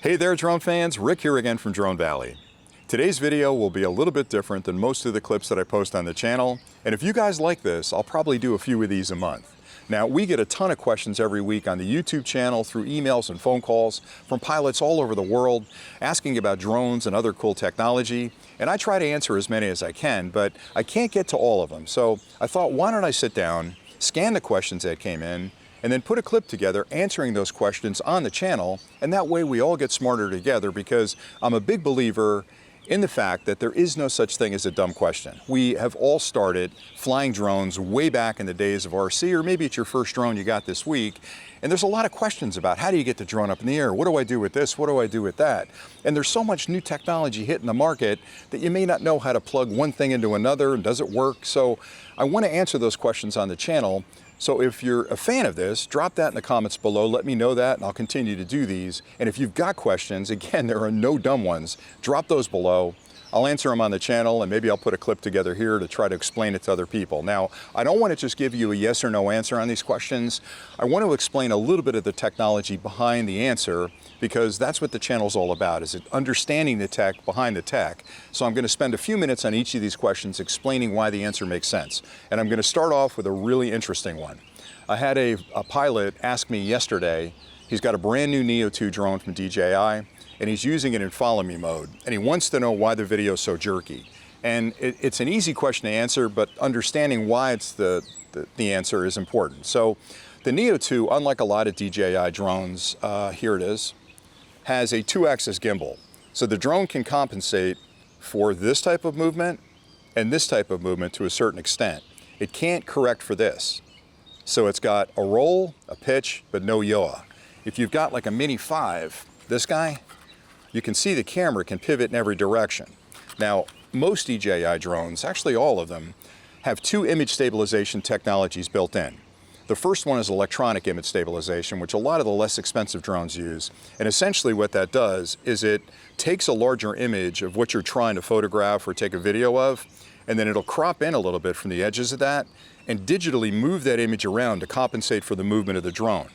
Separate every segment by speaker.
Speaker 1: Hey there drone fans, Rick here again from Drone Valley. Today's video will be a little bit different than most of the clips that I post on the channel, and if you guys like this, I'll probably do a few of these a month. Now, we get a ton of questions every week on the YouTube channel through emails and phone calls from pilots all over the world asking about drones and other cool technology, and I try to answer as many as I can, but I can't get to all of them. So I thought, why don't I sit down, scan the questions that came in, and then put a clip together answering those questions on the channel, and that way we all get smarter together, because I'm a big believer in the fact that there is no such thing as a dumb question. We have all started flying drones way back in the days of RC, or maybe it's your first drone you got this week, and there's a lot of questions about how do you get the drone up in the air? What do I do with this? What do I do with that? And there's so much new technology hitting the market that you may not know how to plug one thing into another, and does it work? So I want to answer those questions on the channel. So if you're a fan of this, drop that in the comments below, let me know that, and I'll continue to do these. And if you've got questions, again, there are no dumb ones, drop those below. I'll answer them on the channel, and maybe I'll put a clip together here to try to explain it to other people. Now, I don't want to just give you a yes or no answer on these questions. I want to explain a little bit of the technology behind the answer, because that's what the channel's all about, is understanding the tech behind the tech. So I'm going to spend a few minutes on each of these questions explaining why the answer makes sense. And I'm going to start off with a really interesting one. I had a pilot ask me yesterday, he's got a brand new Neo 2 drone from DJI, and he's using it in follow me mode, and he wants to know why the video is so jerky. And it's an easy question to answer, but understanding why it's the answer is important. So the Neo 2, unlike a lot of DJI drones, here it is, has a 2-axis gimbal. So the drone can compensate for this type of movement and this type of movement to a certain extent. It can't correct for this. So it's got a roll, a pitch, but no yaw. If you've got like a Mini 5, this guy, you can see the camera can pivot in every direction. Now, most DJI drones, actually all of them, have 2 image stabilization technologies built in. The first one is electronic image stabilization, which a lot of the less expensive drones use. And essentially what that does is it takes a larger image of what you're trying to photograph or take a video of, and then it'll crop in a little bit from the edges of that and digitally move that image around to compensate for the movement of the drone.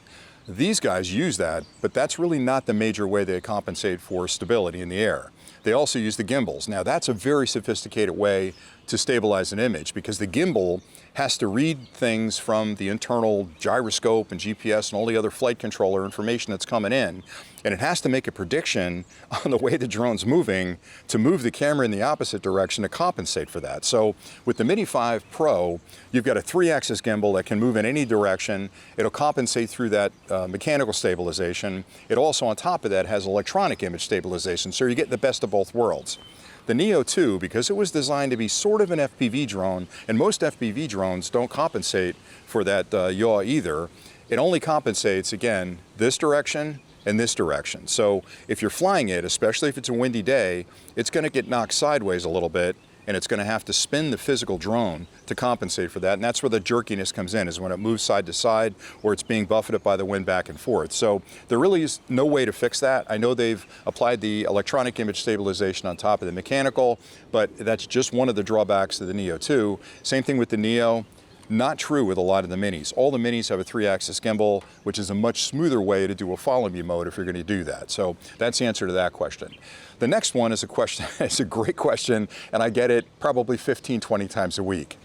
Speaker 1: These guys use that, but that's really not the major way they compensate for stability in the air. They also use the gimbals. Now that's a very sophisticated way to stabilize an image, because the gimbal has to read things from the internal gyroscope and GPS and all the other flight controller information that's coming in, and it has to make a prediction on the way the drone's moving to move the camera in the opposite direction to compensate for that. So with the Mini 5 Pro, you've got a 3-axis gimbal that can move in any direction. It'll compensate through that mechanical stabilization. It also, on top of that, has electronic image stabilization, so you get the best of both worlds. The Neo 2, because it was designed to be sort of an FPV drone, and most FPV drones don't compensate for that yaw either, it only compensates, again, this direction and this direction. So if you're flying it, especially if it's a windy day, it's going to get knocked sideways a little bit, and it's going to have to spin the physical drone to compensate for that. And that's where the jerkiness comes in, is when it moves side to side or it's being buffeted by the wind back and forth. So there really is no way to fix that. I know they've applied the electronic image stabilization on top of the mechanical, but that's just one of the drawbacks of the Neo 2. Same thing with the Neo. Not true with a lot of the Minis. All the Minis have a 3-axis gimbal, which is a much smoother way to do a follow me mode if you're going to do that. So that's the answer to that question. The next one is a question, it's a great question, and I get it probably 15, 20 times a week.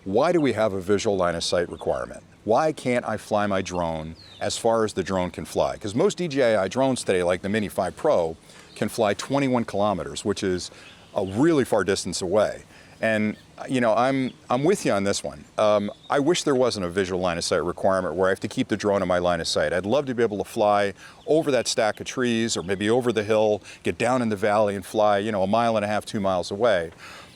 Speaker 1: Why do we have a visual line of sight requirement? Why can't I fly my drone as far as the drone can fly? Because most DJI drones today, like the Mini 5 Pro, can fly 21 kilometers, which is a really far distance away. And you know, I'm with you on this one. I wish there wasn't a visual line of sight requirement where I have to keep the drone in my line of sight. I'd love to be able to fly over that stack of trees, or maybe over the hill, get down in the valley and fly, you know, 1.5 miles, 2 miles away.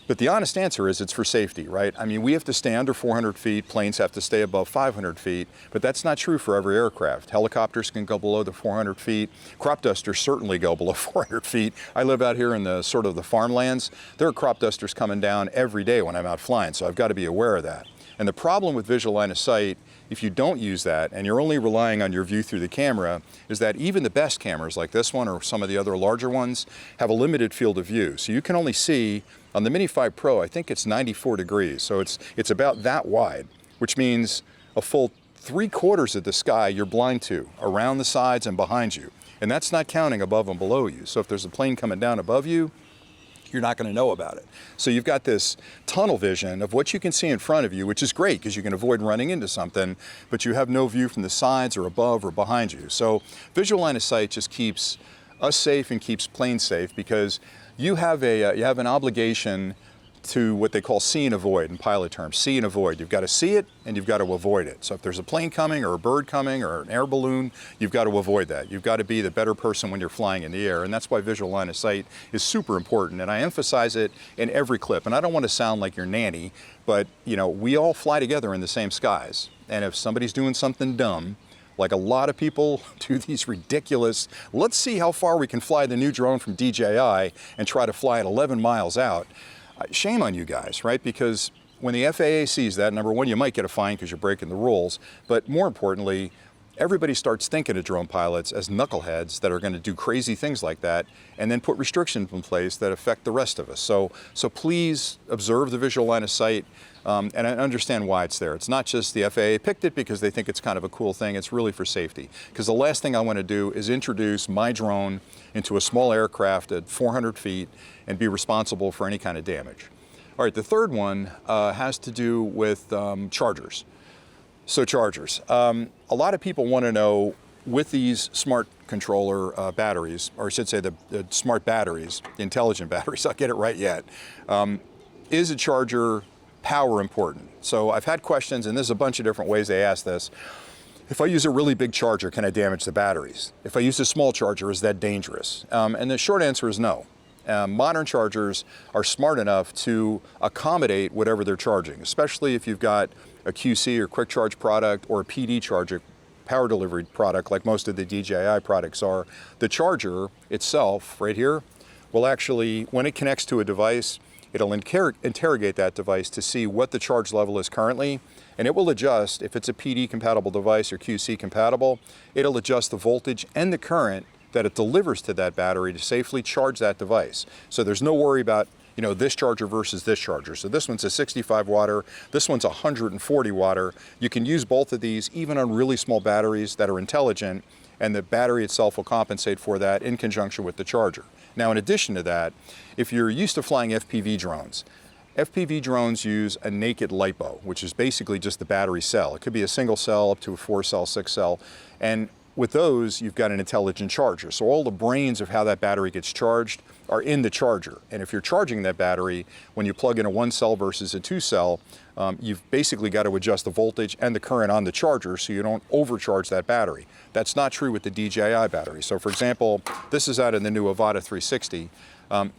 Speaker 1: But the honest answer is it's for safety, right? I mean, we have to stay under 400 feet, planes have to stay above 500 feet, but that's not true for every aircraft. Helicopters can go below the 400 feet. Crop dusters certainly go below 400 feet. I live out here in the sort of the farmlands. There are crop dusters coming down every day when I'm out flying, so I've got to be aware of that. And the problem with visual line of sight, if you don't use that and you're only relying on your view through the camera, is that even the best cameras like this one or some of the other larger ones have a limited field of view. So you can only see, on the Mini 5 Pro, I think it's 94 degrees. So it's about that wide, which means a full 3/4 of the sky you're blind to, around the sides and behind you. And that's not counting above and below you. So if there's a plane coming down above you, you're not going to know about it. So you've got this tunnel vision of what you can see in front of you, which is great because you can avoid running into something, but you have no view from the sides or above or behind you. So visual line of sight just keeps us safe and keeps planes safe, because you have an obligation to what they call see and avoid in pilot terms. See and avoid. You've got to see it and you've got to avoid it. So if there's a plane coming or a bird coming or an air balloon, you've got to avoid that. You've got to be the better person when you're flying in the air, and that's why visual line of sight is super important, and I emphasize it in every clip. And I don't want to sound like your nanny, but you know, we all fly together in the same skies, and if somebody's doing something dumb, like a lot of people do these ridiculous, let's see how far we can fly the new drone from DJI and try to fly it 11 miles out. Shame on you guys, right? Because when the FAA sees that, number one, you might get a fine because you're breaking the rules, but more importantly, everybody starts thinking of drone pilots as knuckleheads that are going to do crazy things like that, and then put restrictions in place that affect the rest of us. So please observe the visual line of sight, and I understand why it's there. It's not just the FAA picked it because they think it's kind of a cool thing. It's really for safety. Because the last thing I want to do is introduce my drone into a small aircraft at 400 feet and be responsible for any kind of damage. All right, the third one has to do with chargers. So chargers. A lot of people want to know, with these smart controller batteries, or I should say the smart batteries, the intelligent batteries, I'll get it right yet, is a charger power important? So I've had questions, and there's a bunch of different ways they ask this. If I use a really big charger, can I damage the batteries? If I use a small charger, is that dangerous? And the short answer is no. Modern chargers are smart enough to accommodate whatever they're charging, especially if you've got a QC or quick charge product or a PD charger, power delivery product, like most of the DJI products are. The charger itself, right here, will actually, when it connects to a device, it'll interrogate that device to see what the charge level is currently, and it will adjust. If it's a PD compatible device or QC compatible, it'll adjust the voltage and the current that it delivers to that battery to safely charge that device. So there's no worry about, you know, this charger versus this charger. So this one's a 65 watter, this one's a 140 watter. You can use both of these even on really small batteries that are intelligent, and the battery itself will compensate for that in conjunction with the charger. Now, in addition to that, if you're used to flying FPV drones use a naked LiPo, which is basically just the battery cell. It could be a single cell up to a 4-cell, 6-cell, and with those, you've got an intelligent charger. So all the brains of how that battery gets charged are in the charger. And if you're charging that battery, when you plug in a 1-cell versus a 2-cell, you've basically got to adjust the voltage and the current on the charger so you don't overcharge that battery. That's not true with the DJI battery. So for example, this is out in the new Avata 360.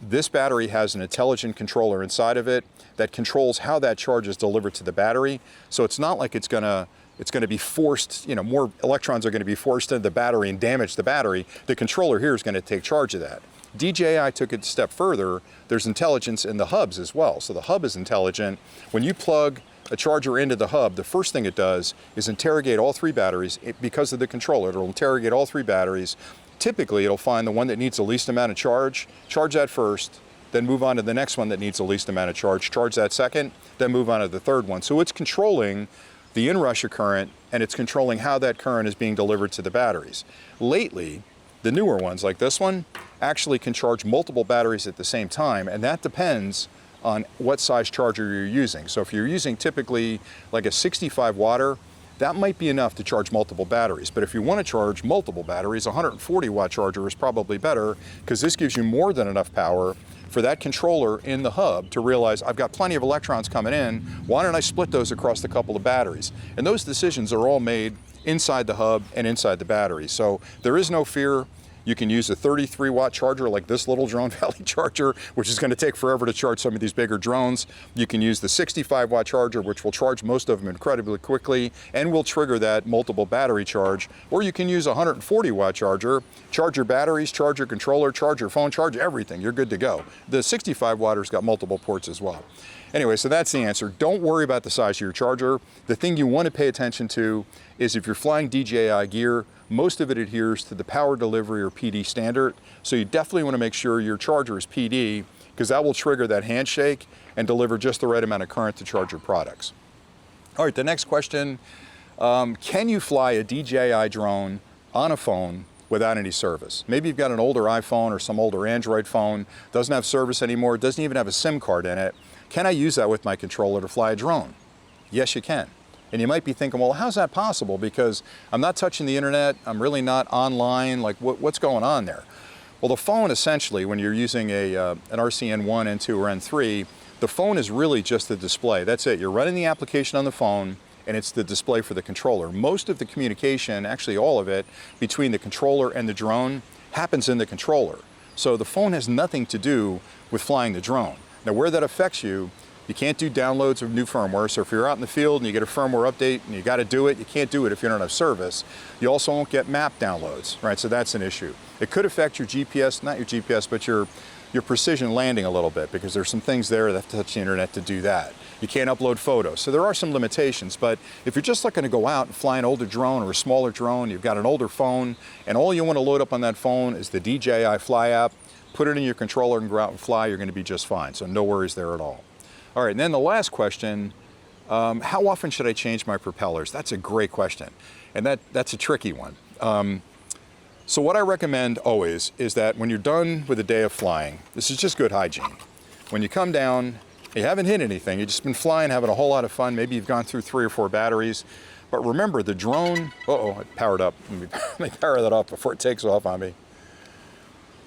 Speaker 1: This battery has an intelligent controller inside of it that controls how that charge is delivered to the battery. So it's not like it's going to be forced, you know, more electrons are going to be forced into the battery and damage the battery. The controller here is going to take charge of that. DJI took it a step further. There's intelligence in the hubs as well. So the hub is intelligent. When you plug a charger into the hub, the first thing it does is interrogate all three batteries. Because of the controller, it'll interrogate all three batteries. Typically, it'll find the one that needs the least amount of charge that first, then move on to the next one that needs the least amount of charge that second, then move on to the third one. So it's controlling the inrush of current, and it's controlling how that current is being delivered to the batteries. Lately, the newer ones like this one actually can charge multiple batteries at the same time, and that depends on what size charger you're using. So if you're using typically like a 65 watter, that might be enough to charge multiple batteries. But if you want to charge multiple batteries, a 140 watt charger is probably better, because this gives you more than enough power for that controller in the hub to realize, I've got plenty of electrons coming in, why don't I split those across a couple of batteries? And those decisions are all made inside the hub and inside the battery. So there is no fear. You can use a 33 watt charger like this little Drone Valley charger, which is going to take forever to charge some of these bigger drones. You can use the 65 watt charger, which will charge most of them incredibly quickly and will trigger that multiple battery charge. Or you can use a 140 watt charger, charge your batteries, charge your controller, charge your phone, charge everything. You're good to go. The 65 watter's got multiple ports as well. Anyway, so that's the answer. Don't worry about the size of your charger. The thing you want to pay attention to is if you're flying DJI gear, most of it adheres to the power delivery or PD standard. So you definitely want to make sure your charger is PD, because that will trigger that handshake and deliver just the right amount of current to charge your products. All right, the next question, can you fly a DJI drone on a phone without any service. Maybe you've got an older iPhone or some older Android phone, doesn't have service anymore, doesn't even have a SIM card in it. Can I use that with my controller to fly a drone? Yes, you can. And you might be thinking, well, how's that possible? Because I'm not touching the internet, I'm really not online, like what's going on there? Well, the phone essentially, when you're using an RCN1, N2, or N3, the phone is really just the display. That's it. You're running the application on the phone, and it's the display for the controller. Most of the communication, actually all of it, between the controller and the drone happens in the controller. So the phone has nothing to do with flying the drone. Now, where that affects you, you can't do downloads of new firmware. So if you're out in the field and you get a firmware update and you got to do it, you can't do it if you don't have service. You also won't get map downloads, right? So that's an issue. It could affect your GPS, not your GPS, but your precision landing a little bit, because there's some things there that have to touch the internet to do that. You can't upload photos. So there are some limitations, but if you're just looking to go out and fly an older drone or a smaller drone, you've got an older phone, and all you want to load up on that phone is the DJI Fly app, put it in your controller and go out and fly, you're going to be just fine. So no worries there at all. All right, and then the last question, how often should I change my propellers? That's a great question, and that's a tricky one. So what I recommend always is that when you're done with a day of flying, this is just good hygiene. When you come down, you haven't hit anything, you've just been flying, having a whole lot of fun, maybe you've gone through 3 or 4 batteries, but remember the drone, it powered up, let me power that off before it takes off on me.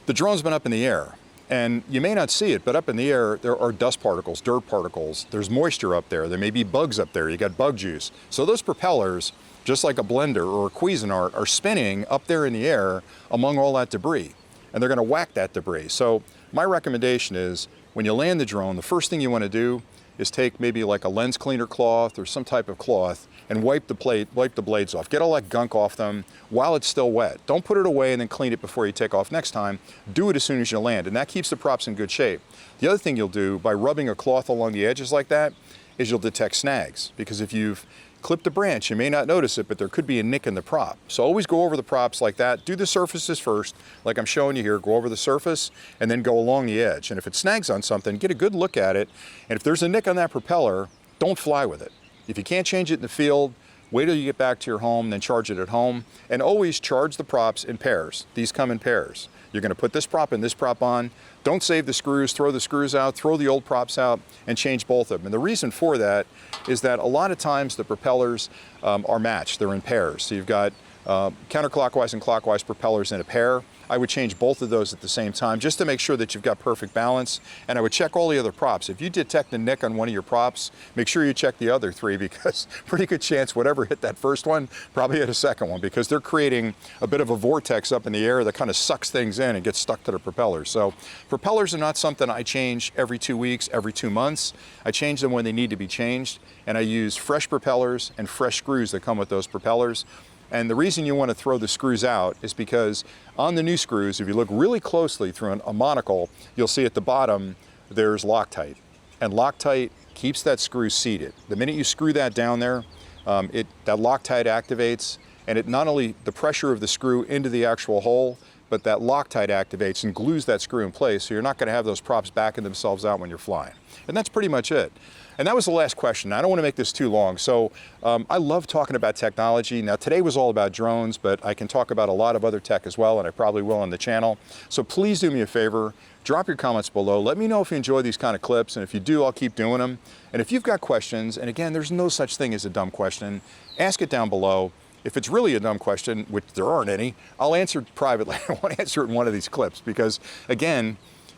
Speaker 1: The drone's been up in the air, and you may not see it, but up in the air, there are dust particles, dirt particles, there's moisture up there may be bugs up there, you got bug juice. So those propellers, just like a blender or a Cuisinart, are spinning up there in the air among all that debris, and they're gonna whack that debris. So my recommendation is, when you land the drone, the first thing you wanna do is take maybe like a lens cleaner cloth or some type of cloth and wipe the blades off. Get all that gunk off them while it's still wet. Don't put it away and then clean it before you take off next time. Do it as soon as you land, and that keeps the props in good shape. The other thing you'll do by rubbing a cloth along the edges like that is you'll detect snags, because if you've clipped a branch, you may not notice it, but there could be a nick in the prop. So always go over the props like that. Do the surfaces first, like I'm showing you here. Go over the surface and then go along the edge. And if it snags on something, get a good look at it. And if there's a nick on that propeller, don't fly with it. If you can't change it in the field, wait till you get back to your home, then charge it at home. And always charge the props in pairs. These come in pairs. You're going to put this prop and this prop on. Don't save the screws, throw the screws out, throw the old props out, and change both of them. And the reason for that is that a lot of times the propellers are matched. They're in pairs. So you've got counterclockwise and clockwise propellers in a pair. I would change both of those at the same time just to make sure that you've got perfect balance. And I would check all the other props. If you detect a nick on one of your props, make sure you check the other 3, because pretty good chance whatever hit that first one probably hit a second one, because they're creating a bit of a vortex up in the air that kind of sucks things in and gets stuck to the propellers. So propellers are not something I change every 2 weeks, every 2 months. I change them when they need to be changed, and I use fresh propellers and fresh screws that come with those propellers. And the reason you want to throw the screws out is because on the new screws, if you look really closely through a monocle, you'll see at the bottom there's Loctite. And Loctite keeps that screw seated. The minute you screw that down there, that Loctite activates, and it not only the pressure of the screw into the actual hole, but that Loctite activates and glues that screw in place, so you're not going to have those props backing themselves out when you're flying. And that's pretty much it. And that was the last question. I don't want to make this too long. So I love talking about technology. Now today was all about drones, but I can talk about a lot of other tech as well, and I probably will on the channel. So please do me a favor, drop your comments below. Let me know if you enjoy these kind of clips, and if you do, I'll keep doing them. And if you've got questions, and again, there's no such thing as a dumb question, ask it down below. If it's really a dumb question, which there aren't any, I'll answer it privately. I won't answer it in one of these clips, because again,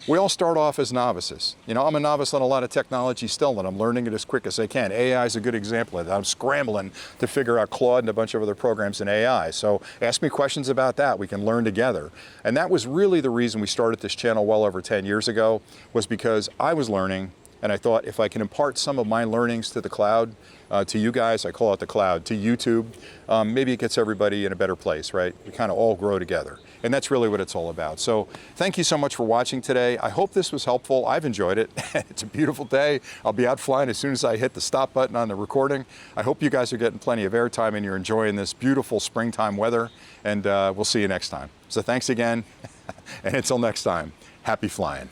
Speaker 1: we all start off as novices. You know, I'm a novice on a lot of technology still, and I'm learning it as quick as I can. AI is a good example of that. I'm scrambling to figure out Claude and a bunch of other programs in AI. So ask me questions about that. We can learn together. And that was really the reason we started this channel well over 10 years ago, was because I was learning, and I thought if I can impart some of my learnings to the cloud, to you guys, I call it the cloud, to YouTube, maybe it gets everybody in a better place, right? We kind of all grow together. And that's really what it's all about. So thank you so much for watching today. I hope this was helpful. I've enjoyed it. It's a beautiful day. I'll be out flying as soon as I hit the stop button on the recording. I hope you guys are getting plenty of airtime and you're enjoying this beautiful springtime weather. And we'll see you next time. So thanks again. And until next time, happy flying.